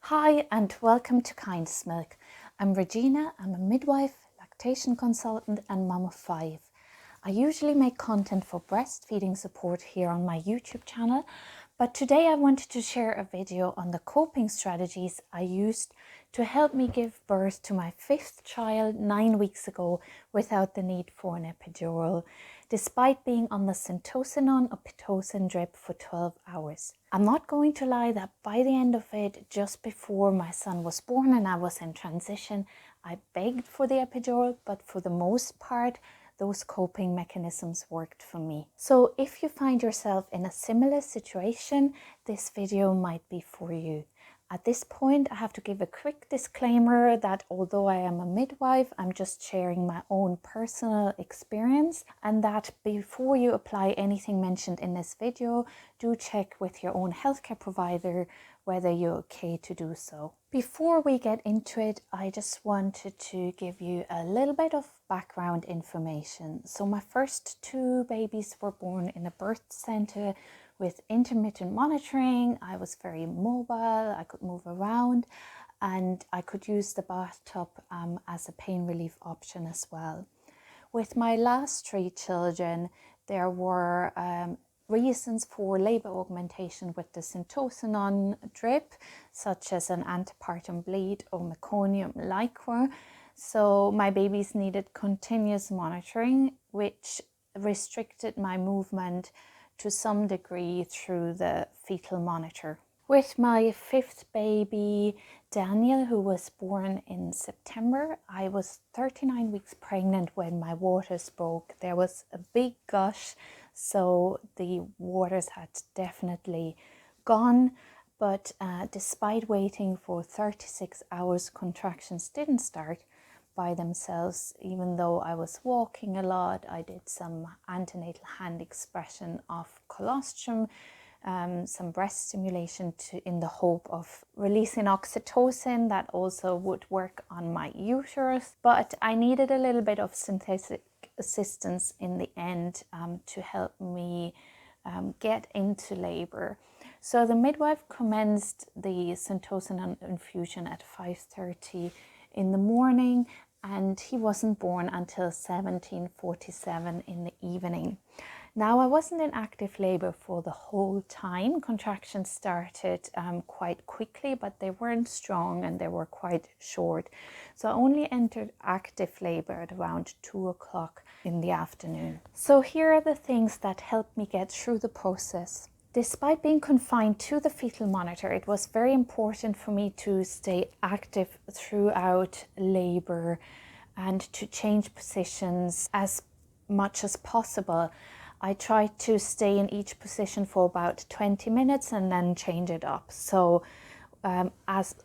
Hi and welcome to Kindestmilk. I'm Regina, I'm a midwife, lactation consultant and mum of 5. I usually make content for breastfeeding support here on my YouTube channel, but today I wanted to share a video on the coping strategies I used to help me give birth to my 5th child 9 weeks ago without the need for an epidural, despite being on the Syntocinon or Pitocin drip for 12 hours. I'm not going to lie that by the end of it, just before my son was born and I was in transition, I begged for the epidural, but for the most part, those coping mechanisms worked for me. So if you find yourself in a similar situation, this video might be for you. At this point, I have to give a quick disclaimer that although I am a midwife, I'm just sharing my own personal experience, and that before you apply anything mentioned in this video, do check with your own healthcare provider whether you're okay to do so. Before we get into it, I just wanted to give you a little bit of background information. So my first 2 babies were born in a birth center with intermittent monitoring. I was very mobile, I could move around, and I could use the bathtub as a pain relief option as well. With my last 3 children, there were reasons for labour augmentation with the Syntocinon drip, such as an antepartum bleed or meconium liquor. So my babies needed continuous monitoring, which restricted my movement to some degree through the fetal monitor. With my 5th baby, Daniel, who was born in September, I was 39 weeks pregnant when my waters broke. There was a big gush, so the waters had definitely gone. But despite waiting for 36 hours, contractions didn't start by themselves. Even though I was walking a lot, I did some antenatal hand expression of colostrum, some breast stimulation in the hope of releasing oxytocin that also would work on my uterus. But I needed a little bit of synthetic assistance in the end to help me get into labor. So the midwife commenced the Syntocinon infusion at 5:30 in the morning, and he wasn't born until 17:47 in the evening. Now, I wasn't in active labor for the whole time. Contractions started quite quickly, but they weren't strong and they were quite short. So I only entered active labor at around 2 o'clock in the afternoon. So here are the things that helped me get through the process. Despite being confined to the fetal monitor, it was very important for me to stay active throughout labor and to change positions as much as possible. I tried to stay in each position for about 20 minutes and then change it up. So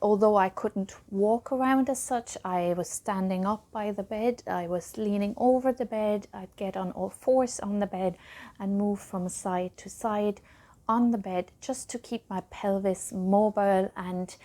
although I couldn't walk around as such, I was standing up by the bed, I was leaning over the bed, I'd get on all 4s on the bed and move from side to side on the bed just to keep my pelvis mobile and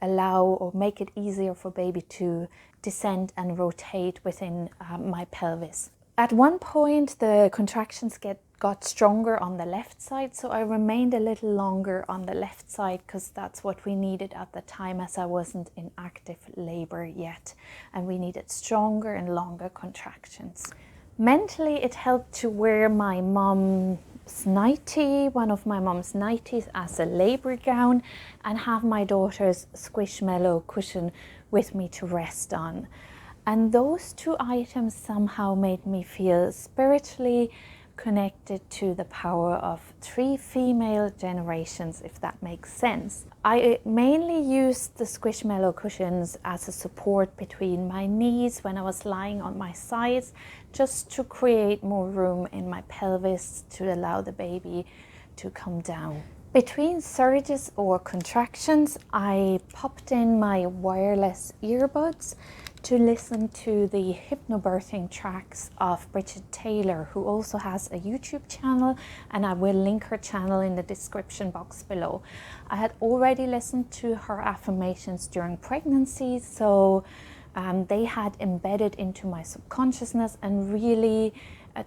allow or make it easier for baby to descend and rotate within my pelvis. At one point, the contractions got stronger on the left side, so I remained a little longer on the left side because that's what we needed at the time, as I wasn't in active labor yet, and we needed stronger and longer contractions. Mentally, it helped to wear my mom's nightie, one of my mom's nighties, as a labor gown, and have my daughter's Squishmallow cushion with me to rest on. And those 2 items somehow made me feel spiritually connected to the power of 3 female generations, if that makes sense. I mainly used the Squishmallow cushions as a support between my knees when I was lying on my sides, just to create more room in my pelvis to allow the baby to come down. Between surges or contractions, I popped in my wireless earbuds to listen to the hypnobirthing tracks of Bridget Taylor, who also has a YouTube channel, and I will link her channel in the description box below. I had already listened to her affirmations during pregnancy, so they had embedded into my subconsciousness and really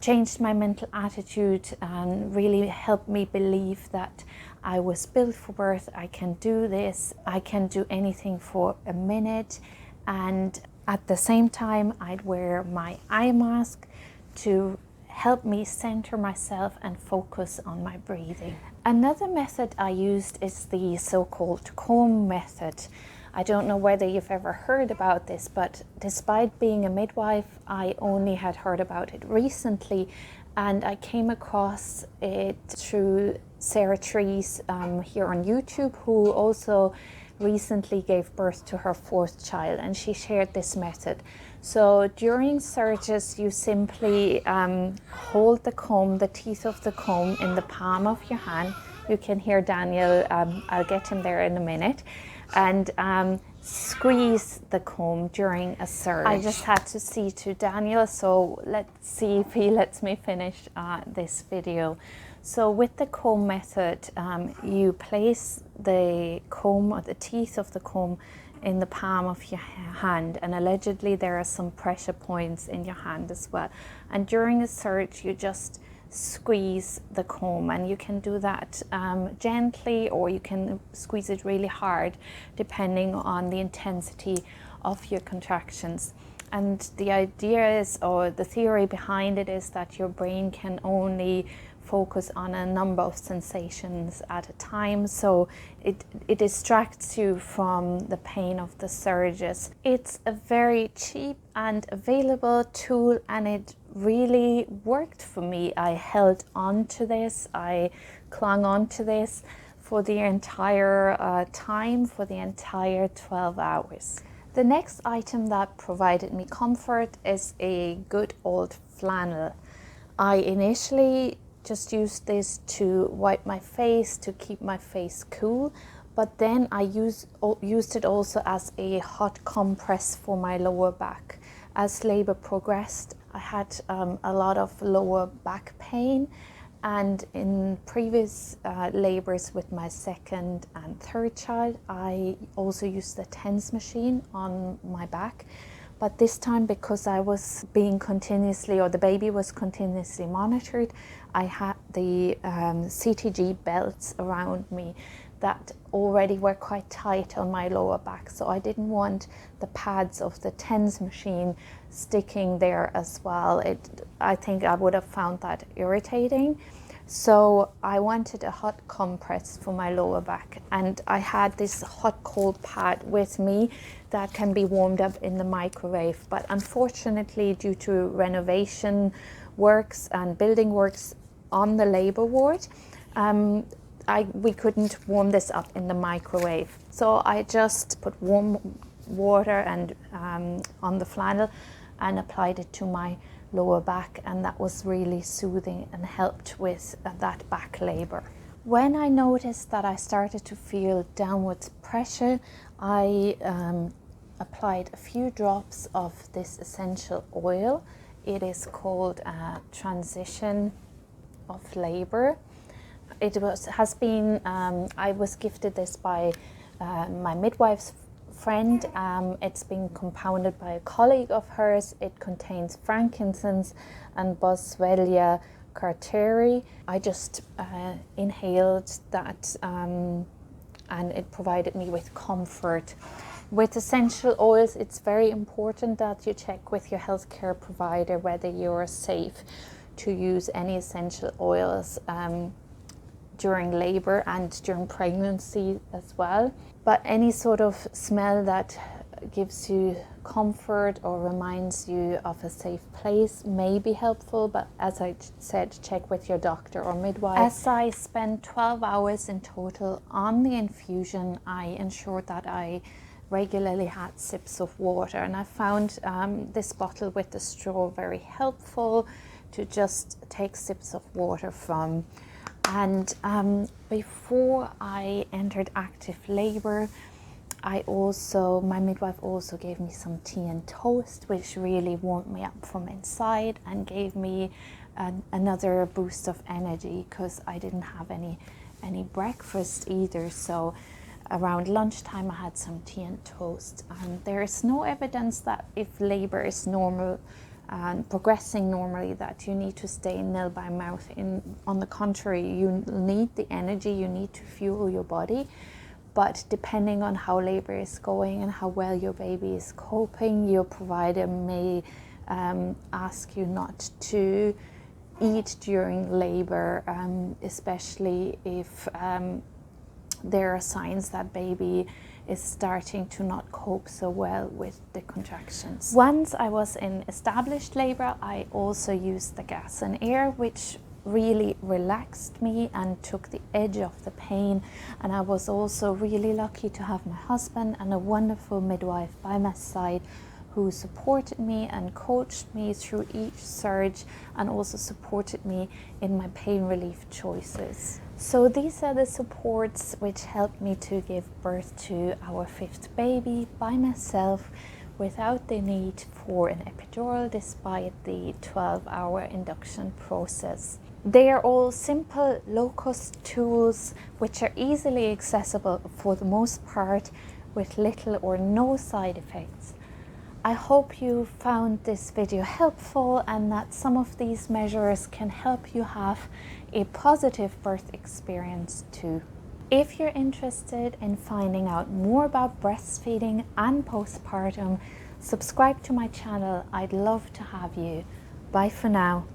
changed my mental attitude and really helped me believe that I was built for birth, I can do this, I can do anything for a minute. And at the same time, I'd wear my eye mask to help me center myself and focus on my breathing. Another method I used is the so-called comb method. I don't know whether you've ever heard about this, but despite being a midwife, I only had heard about it recently, and I came across it through Sarah Trees here on YouTube, who also recently gave birth to her 4th child, and she shared this method. So during surges, you simply hold the comb, the teeth of the comb, in the palm of your hand. You can hear Daniel, I'll get him there in a minute, and squeeze the comb during a surge. I just had to see to Daniel, so let's see if he lets me finish this video. So with the comb method, you place the comb or the teeth of the comb in the palm of your hand, and allegedly there are some pressure points in your hand as well. And during a surge, you just squeeze the comb, and you can do that gently, or you can squeeze it really hard depending on the intensity of your contractions. And the idea is, or the theory behind it is, that your brain can only focus on a number of sensations at a time, so it distracts you from the pain of the surges. It's a very cheap and available tool, and it really worked for me. I held on to this, I clung on to this for the entire time, for the entire 12 hours. The next item that provided me comfort is a good old flannel. I initially just used this to wipe my face, to keep my face cool, but then I used it also as a hot compress for my lower back. As labor progressed, I had a lot of lower back pain, and in previous labors with my 2nd and 3rd child, I also used the TENS machine on my back. But this time, because I was being continuously, or the baby was continuously monitored, I had the CTG belts around me that already were quite tight on my lower back. So I didn't want the pads of the TENS machine sticking there as well. I think I would have found that irritating. So I wanted a hot compress for my lower back, and I had this hot cold pad with me that can be warmed up in the microwave. But unfortunately, due to renovation works and building works on the labor ward, we couldn't warm this up in the microwave. So I just put warm water and on the flannel and applied it to my lower back, and that was really soothing and helped with that back labor. When I noticed that I started to feel downward pressure, I applied a few drops of this essential oil. It is called Transition of Labor. I was gifted this by my midwife's friend. It's been compounded by a colleague of hers. It contains frankincense and Boswellia carteri. I just inhaled that and it provided me with comfort. With essential oils, it's very important that you check with your healthcare provider whether you're safe to use any essential oils during labor and during pregnancy as well. But any sort of smell that gives you comfort or reminds you of a safe place may be helpful, but as I said, check with your doctor or midwife. As I spent 12 hours in total on the infusion, I ensured that I regularly had sips of water, and I found this bottle with the straw very helpful to just take sips of water from. And before I entered active labor, my midwife also gave me some tea and toast, which really warmed me up from inside and gave me another boost of energy, because I didn't have any breakfast either. So around lunchtime I had some tea and toast. There is no evidence that if labor is normal and progressing normally that you need to stay nil by mouth. On the contrary, you need the energy, you need to fuel your body. But depending on how labor is going and how well your baby is coping, your provider may ask you not to eat during labor, especially if there are signs that baby is starting to not cope so well with the contractions. Once I was in established labor, I also used the gas and air, which really relaxed me and took the edge off the pain. And I was also really lucky to have my husband and a wonderful midwife by my side who supported me and coached me through each surge and also supported me in my pain relief choices. So these are the supports which helped me to give birth to our 5th baby by myself without the need for an epidural, despite the 12-hour induction process. They are all simple, low-cost tools which are easily accessible for the most part with little or no side effects. I hope you found this video helpful and that some of these measures can help you have a positive birth experience too. If you're interested in finding out more about breastfeeding and postpartum, subscribe to my channel. I'd love to have you. Bye for now.